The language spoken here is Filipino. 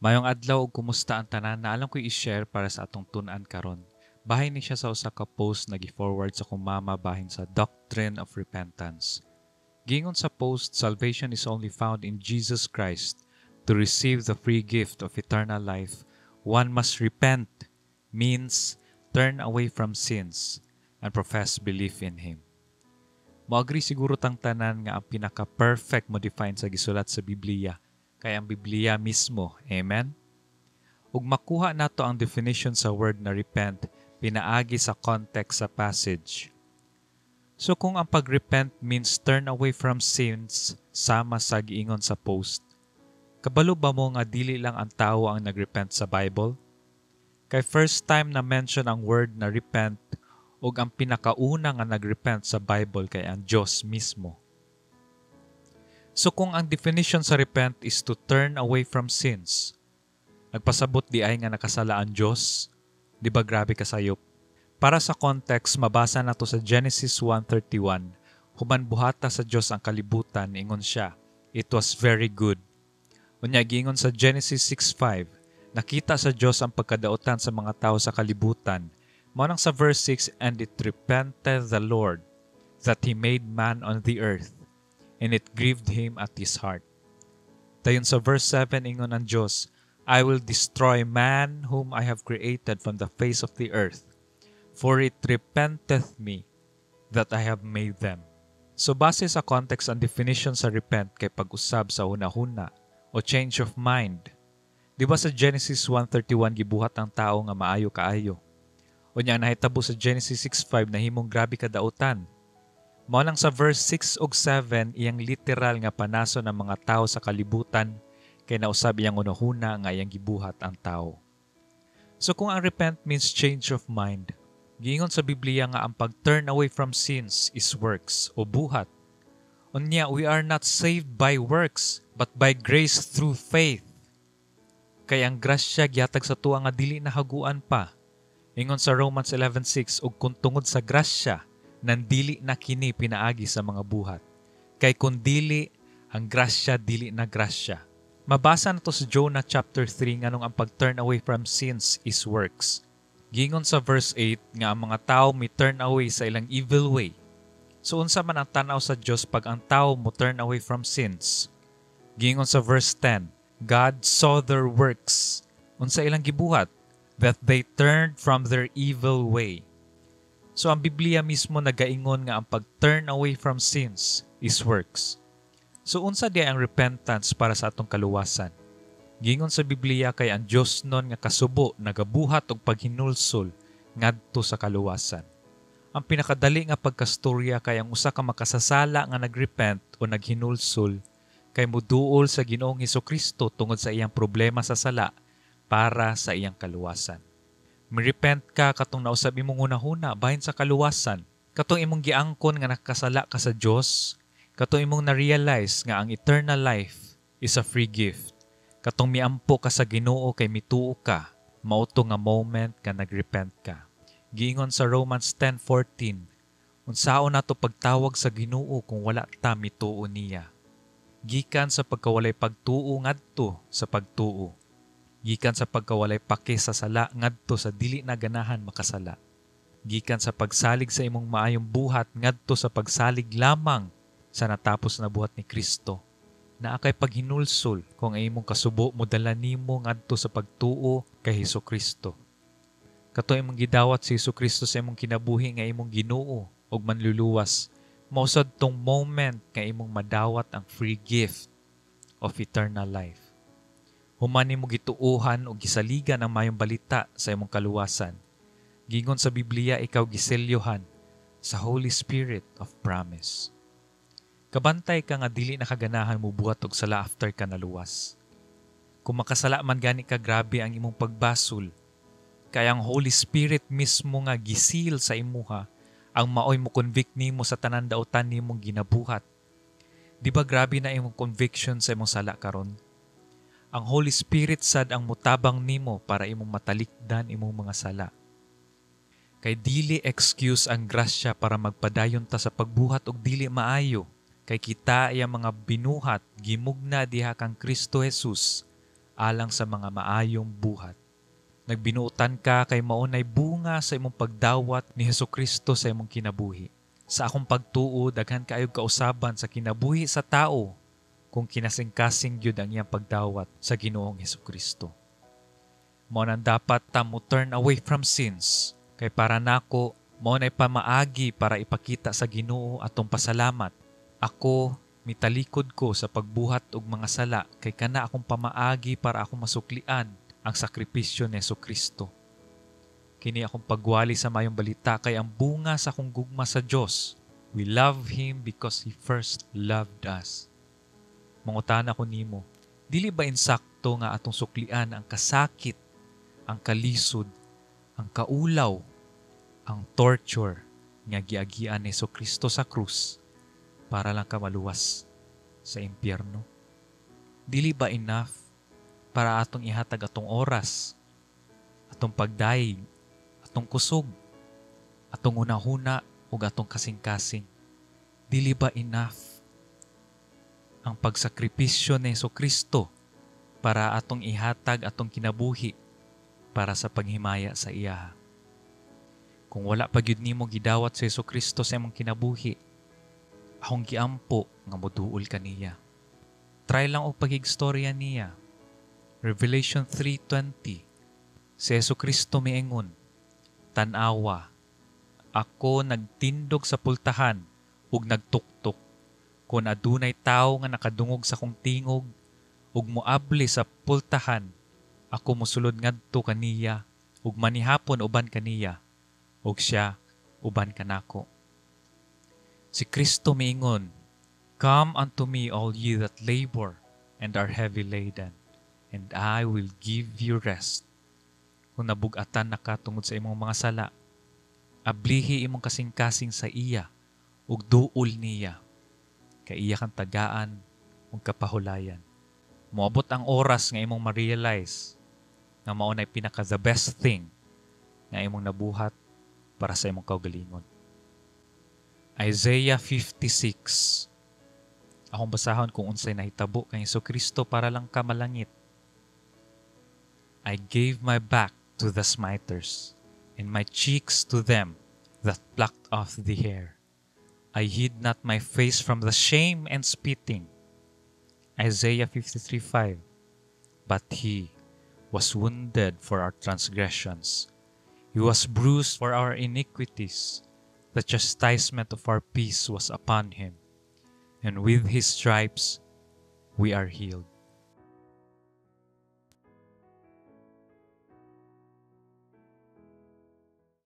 Mayong adlaw ug kumusta ang tanan na alam ko i-share para sa atong tun-an karon. Bahin ni siya sa usa ka post na gi-forward sa kong mama bahin sa Doctrine of Repentance. Gingon sa post, salvation is only found in Jesus Christ. To receive the free gift of eternal life, one must repent, means turn away from sins and profess belief in Him. Moagri siguro tang tanan nga ang pinaka-perfect mo define sa gisulat sa Biblia kay ang Biblia mismo. Amen? Ug makuha nato ang definition sa word na repent, pinaagi sa context sa passage. So kung ang pag-repent means turn away from sins, sama sa giingon sa post, kabalo ba mo nga dili lang ang tao ang nagrepent sa Bible? Kay first time na mention ang word na repent ug ang pinakauna nga nagrepent sa Bible kay ang Diyos mismo. So kung ang definition sa repent is to turn away from sins, nagpasabot di ay nga nakasala ang Diyos, di ba grabe kasayop? Para sa context, mabasa na to sa Genesis 1:31, human buhata sa Diyos ang kalibutan, ingon siya, it was very good. Unya giingon sa Genesis 6:5, nakita sa Diyos ang pagkadaotan sa mga tao sa kalibutan. Mao nang sa verse 6, and it repented the Lord that He made man on the earth, and it grieved Him at His heart. Dayon sa verse 7, ingon ang Diyos, I will destroy man whom I have created from the face of the earth, for it repenteth me that I have made them. So base sa context ang definition sa repent kay pag-usab sa hunahuna o change of mind. Di ba sa Genesis 1:31 gibuhat ang tao nga maayo kaayo? Unya nahitabo sa Genesis 6:5 na himong grabe kadautan. Mao lang sa verse 6 ug 7 iyang literal nga panaso ng mga tao sa kalibutan kay nausab iyang hunahuna nga iyang gibuhat ang tao. So kung ang repent means change of mind, giingon sa Biblia nga ang pag-turn away from sins is works o buhat. Unya, we are not saved by works, but by grace through faith. Kay ang grasya gihatag sa tuwa nga dili nahaguan pa. Ingon sa Romans 11:6, ug kung tungod sa grasya, nandili na kini pinaagi sa mga buhat. Kay kung dili, ang grasya dili na grasya. Mabasa na to sa Jonah chapter 3 nganong ang pag-turn away from sins is works. Gingon sa verse 8 nga ang mga tao may turn away sa ilang evil way. So unsa man ang tanaw sa Dios pag ang tao mo turn away from sins? Gingon sa verse 10, God saw their works. Unsa ilang gibuhat? That they turned from their evil way. So ang Biblia mismo nagaingon nga ang pag-turn away from sins is works. So unsa di ang repentance para sa atong kaluwasan? Gingon sa Biblia kay ang Dios nun nga kasubo nagabuhat og paghinulsol ngadto sa kaluwasan. Ang pinakadali nga pagkastorya kay ang usa ka makasasala nga nagrepent o naghinulsol kay muduol sa Ginoong Hesukristo tungod sa iyang problema sa sala para sa iyang kaluwasan. Mirepent ka katong nausab imong hunahuna bahin sa kaluwasan, katong imong giangkon nga nakasala ka sa Dios, katong imong na-realize nga ang eternal life is a free gift, katong miampo ka sa Ginoo kay mituo ka, mauto nga moment nga nagrepent ka. Giingon sa Romans 10:14, unsaon nato pagtawag sa Ginoo kung wala ta mituo niya? Gikan sa pagkawalay pagtuo ngadto sa pagtuo. Gikan sa pagkawalay pake sa sala ngadto sa dili na ganahan makasala. Gikan sa pagsalig sa imong maayong buhat ngadto sa pagsalig lamang sa natapos na buhat ni Kristo. Naa kay paghinulsol kung ang imong kasubo modala nimo ngadto sa pagtuo kay Hesukristo. Kato imong gidawat si Hesukristo sa imong kinabuhi nga imong Ginoo ug manluluwas, mausad tong moment nga imong madawat ang free gift of eternal life. Human nimo gituohan o gisaligan ang mayong balita sa imong kaluwasan. Gingon sa Biblia ikaw giselyohan sa Holy Spirit of promise. Kabantay ka nga dili nakaganahan mo buhat og sala after ka naluwas. Kung makasala man gani ka, grabe ang imong pagbasol. Kaya ang Holy Spirit mismo nga gisil sa imuha ang maoy mo convict nimo sa tanan daotan nimong ginabuhat. Di ba grabe na imong conviction sa imong sala karon? Ang Holy Spirit sad ang mutabang nimo para imong matalikdan imong mga sala. Kay dili excuse ang grasya para magpadayon ta sa pagbuhat og dili maayo. Kay kita iya mga binuhat gimugna diha kang Kristo Jesus alang sa mga maayong buhat. Nagbinuotan ka kay maunay bunga sa imong pagdawat ni Hesukristo sa imong kinabuhi. Sa akong pagtuo, daghan kaayog kausaban sa kinabuhi sa tao kung kinasing-kasing gyud ang iyang pagdawat sa Ginoong Hesukristo. Mao nang dapat ta mo turn away from sins, kay para nako mao nay pamaagi para ipakita sa Ginoo atong pasalamat. Ako mitalikod ko sa pagbuhat og mga sala kay kana akong pamaagi para akong masuklian ang sakripisyo ni Hesukristo. Kini akong pagwali sa mayong balita kay ang bunga sa akong gugma sa Dios. We love Him because He first loved us. Mangutana ko nimo, dili ba insakto nga atong suklian ang kasakit, ang kalisod, ang kaulaw, ang torture nga giagian ni Hesukristo sa krus para lang ka maluwas sa impyerno? Dili ba enough para atong ihatag atong oras, atong pagdaig, atong kusog, atong hunahuna ug atong kasing-kasing? Dili ba enough ang pagsakripisyo ni Hesukristo para atong ihatag atong kinabuhi para sa paghimaya sa iya? Kung wala pa gyud nimo gidawat sa Hesukristo sa imong kinabuhi, akong giampo nga moduol kaniya. Try lang og pagigstorya niya. Revelation 3:20. Si Hesukristo miingon, "Tan-awa, ako nagtindog sa pultahan ug nagtuktok. Kung adunay tawo nga nakadungog sa kong tingog ug moabli sa pultahan, ako mosulod ngadto kaniya ug manihapon uban kaniya, ug siya uban kanako." Si Kristo miingon, "Come unto me all ye that labor and are heavy laden, and I will give you rest." Kung nabug-atan na ka tungod sa imong mga sala, ablihi imong kasing-kasing sa iya ug duol niya, kay iya kang tagaan ug kapahulayan. Moabot ang oras nga imong ma-realize nga mao nay pinaka the best thing nga imong nabuhat para sa imong kaugalingon. Isaiah 56. Akong basahon kung unsay nahitabo kay Hesukristo para lang ka malangit. "I gave my back to the smiters, and my cheeks to them that plucked off the hair. I hid not my face from the shame and spitting." Isaiah 53:5. "But He was wounded for our transgressions. He was bruised for our iniquities. The chastisement of our peace was upon Him, and with His stripes we are healed."